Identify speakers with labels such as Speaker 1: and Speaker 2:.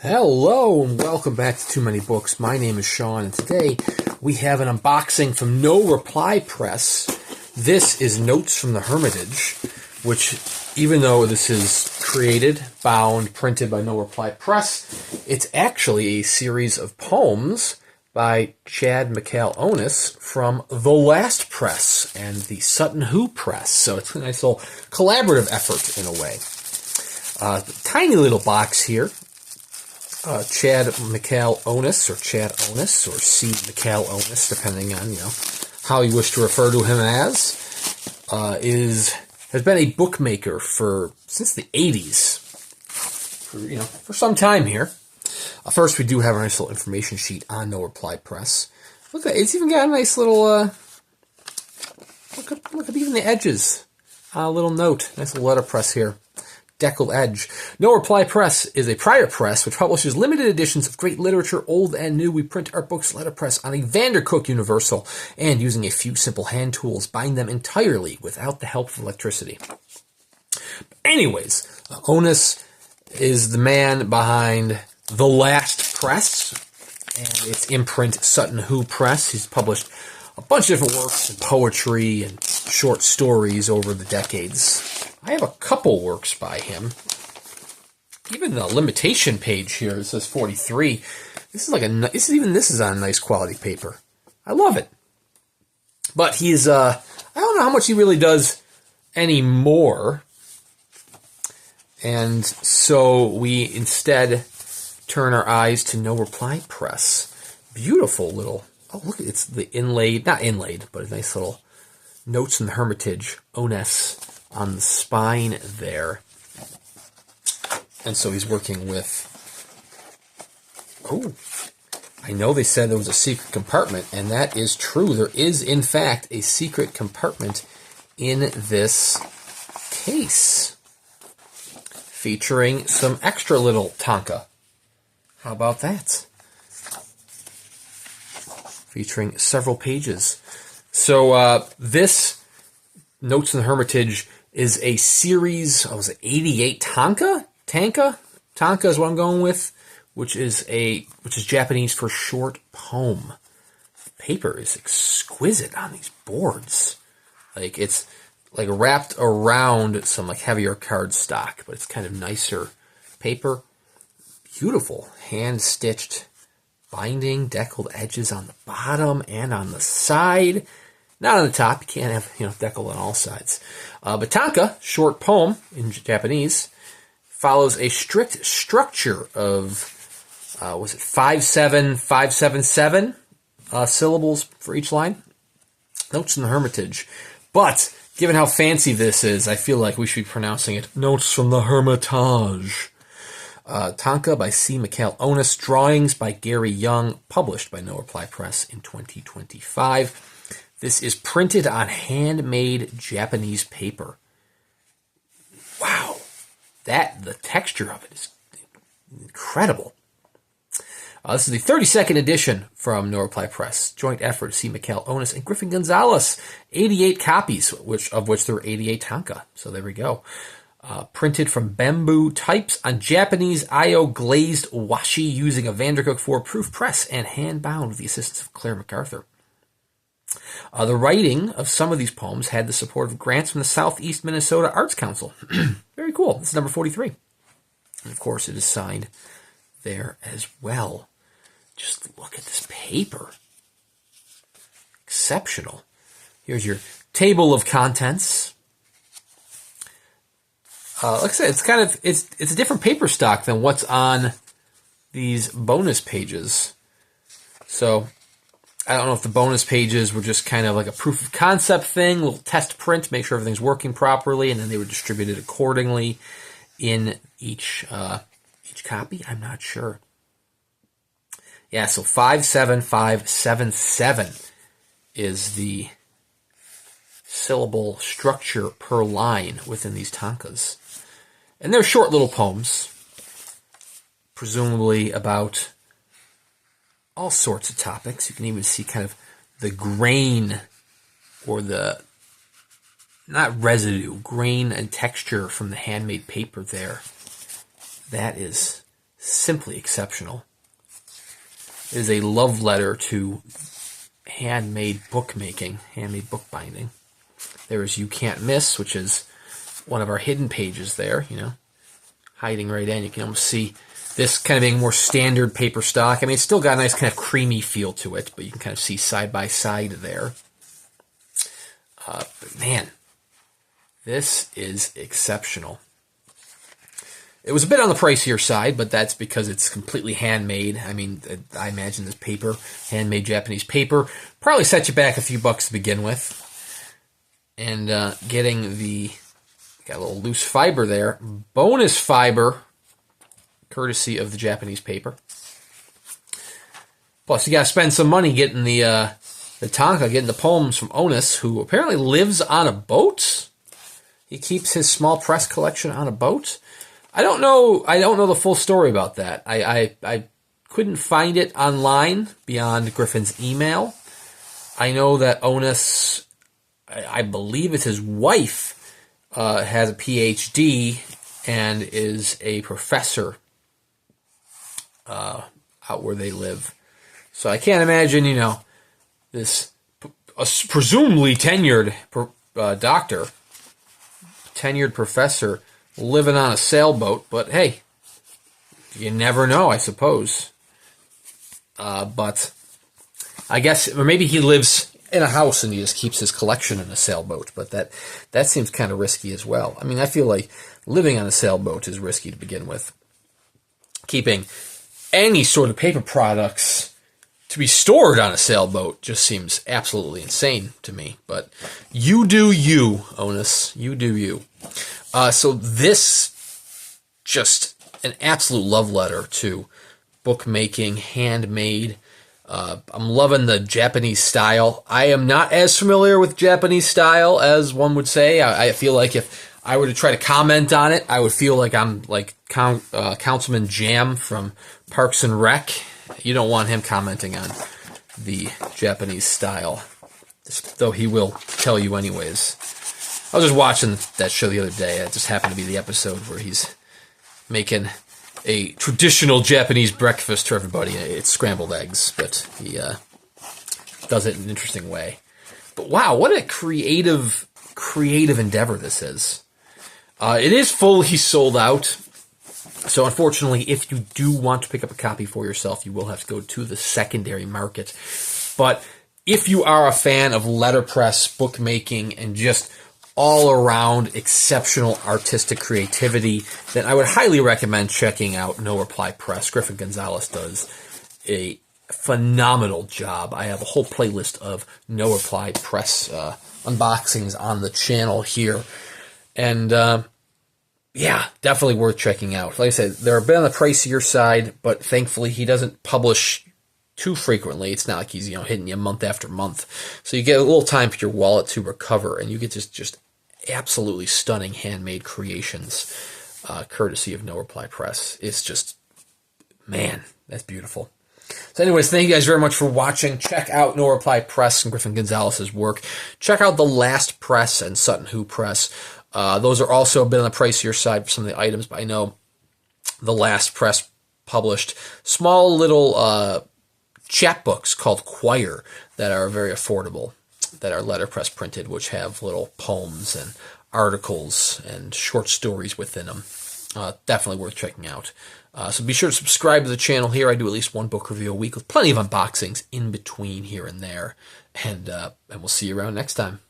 Speaker 1: Hello and welcome back to Too Many Books. My name is Sean and today we have an unboxing from No Reply Press. This is Notes from the Hermitage, which even though this is created, bound, printed by No Reply Press, it's actually a series of poems by Mikal from The Last Press and the Sutton Hoo Press. So it's a nice little collaborative effort in a way. Tiny little box here. Mikal or Chad Onus, or C. Mikal Onus, depending on how you wish to refer to him as, has been a bookmaker since the 80s, for some time here. First, we do have a nice little information sheet on No Reply Press. Look at it; it's even got a nice little look at even the edges. A little note, nice little letterpress here. Deckled edge. No Reply Press is a private press which publishes limited editions of great literature, old and new. We print our books letterpress on a Vandercook Universal and, using a few simple hand tools, bind them entirely without the help of electricity. Anyways, Onus is the man behind The Last Press and its imprint Sutton Hoo Press. He's published a bunch of different works and poetry and short stories over the decades. I have a couple works by him. Even the limitation page here, it says 43. This is on nice quality paper. I love it. But he's I don't know how much he really does anymore. And so we instead turn our eyes to No Reply Press. Beautiful little, look, it's the not inlaid, but a nice little Notes from the Hermitage, Onus, on the spine there. And so he's working with, I know they said there was a secret compartment, and that is true. There is, in fact, a secret compartment in this case, featuring some extra little Tanka. How about that? Featuring several pages. So this Notes in the Hermitage is a series, 88 Tanka is what I'm going with, which is Japanese for short poem. The paper is exquisite on these boards. Like, it's like wrapped around some like heavier cardstock, but it's kind of nicer paper. Beautiful hand stitched binding, deckled edges on the bottom and on the side. Not on the top. You can't have, deckle on all sides. But Tanka, short poem in Japanese, follows a strict structure of, 57577 syllables for each line. Notes in the Hermitage. But, given how fancy this is, I feel like we should be pronouncing it Notes from the Hermitage. Tanka by C. Mikal Onus. Drawings by Gary Young. Published by No Reply Press in 2025. This is printed on handmade Japanese paper. Wow. The texture of it is incredible. This is the 32nd edition from No Reply Press. Joint effort, C. Mikal Onus and Griffin Gonzalez. 88 copies, of which there were 88 Tanka. So there we go. Printed from bamboo types on Japanese IO glazed washi using a Vandercook 4-proof press and hand-bound with the assistance of Claire MacArthur. The writing of some of these poems had the support of grants from the Southeast Minnesota Arts Council. Very cool. This is number 43. And of course, it is signed there as well. Just look at this paper. Exceptional. Here's your table of contents. Like I said, it's a different paper stock than what's on these bonus pages. So I don't know if the bonus pages were just kind of like a proof of concept thing, a little test print, make sure everything's working properly, and then they were distributed accordingly in each copy. I'm not sure. Yeah, so 57577 is the syllable structure per line within these Tankas. And they're short little poems, presumably about all sorts of topics. You can even see kind of the grain or the, not residue, grain and texture from the handmade paper there. That is simply exceptional. It is a love letter to handmade bookmaking, handmade bookbinding. There is You Can't Miss, which is one of our hidden pages there, hiding right in. You can almost see this kind of being more standard paper stock. I mean, it's still got a nice kind of creamy feel to it, but you can kind of see side by side there. But man, this is exceptional. It was a bit on the pricier side, but that's because it's completely handmade. I mean, I imagine this paper, handmade Japanese paper, probably set you back a few bucks to begin with. And getting got a little loose fiber there, bonus fiber, courtesy of the Japanese paper. Plus, you got to spend some money getting the Tanka, getting the poems from Onus, who apparently lives on a boat. He keeps his small press collection on a boat. I don't know the full story about that. I couldn't find it online beyond Griffin's email. I know that Onus, I believe it's his wife, has a PhD and is a professor out where they live. So I can't imagine, this presumably tenured doctor, tenured professor, living on a sailboat, but hey, you never know, I suppose. But I guess, or maybe he lives in a house and he just keeps his collection in a sailboat, but that seems kind of risky as well. I mean, I feel like living on a sailboat is risky to begin with. Keeping any sort of paper products to be stored on a sailboat just seems absolutely insane to me. But you do you, Onus. You do you. So this, just an absolute love letter to bookmaking, handmade. I'm loving the Japanese style. I am not as familiar with Japanese style as one would say. I feel like if I were to try to comment on it, I would feel like I'm like Councilman Jam from Parks and Rec. You don't want him commenting on the Japanese style, though he will tell you anyways. I was just watching that show the other day. It just happened to be the episode where he's making a traditional Japanese breakfast for everybody. It's scrambled eggs, but he does it in an interesting way. But wow, what a creative endeavor this is. It is fully sold out. So unfortunately, if you do want to pick up a copy for yourself, you will have to go to the secondary market. But if you are a fan of letterpress, bookmaking, and just all-around exceptional artistic creativity, then I would highly recommend checking out No Reply Press. Griffin Gonzalez does a phenomenal job. I have a whole playlist of No Reply Press unboxings on the channel here. And yeah, definitely worth checking out. Like I said, they're a bit on the pricier side, but thankfully he doesn't publish too frequently. It's not like he's hitting you month after month. So you get a little time for your wallet to recover, and you get just absolutely stunning handmade creations, courtesy of No Reply Press. It's just, man, that's beautiful. So anyways, thank you guys very much for watching. Check out No Reply Press and Griffin Gonzalez's work. Check out The Last Press and Sutton Hoo Press. Those are also a bit on the pricier side for some of the items, but I know The Last Press published small little chapbooks called Choir that are very affordable, that are letterpress printed, which have little poems and articles and short stories within them. Definitely worth checking out. So be sure to subscribe to the channel here. I do at least one book review a week with plenty of unboxings in between here and there. And we'll see you around next time.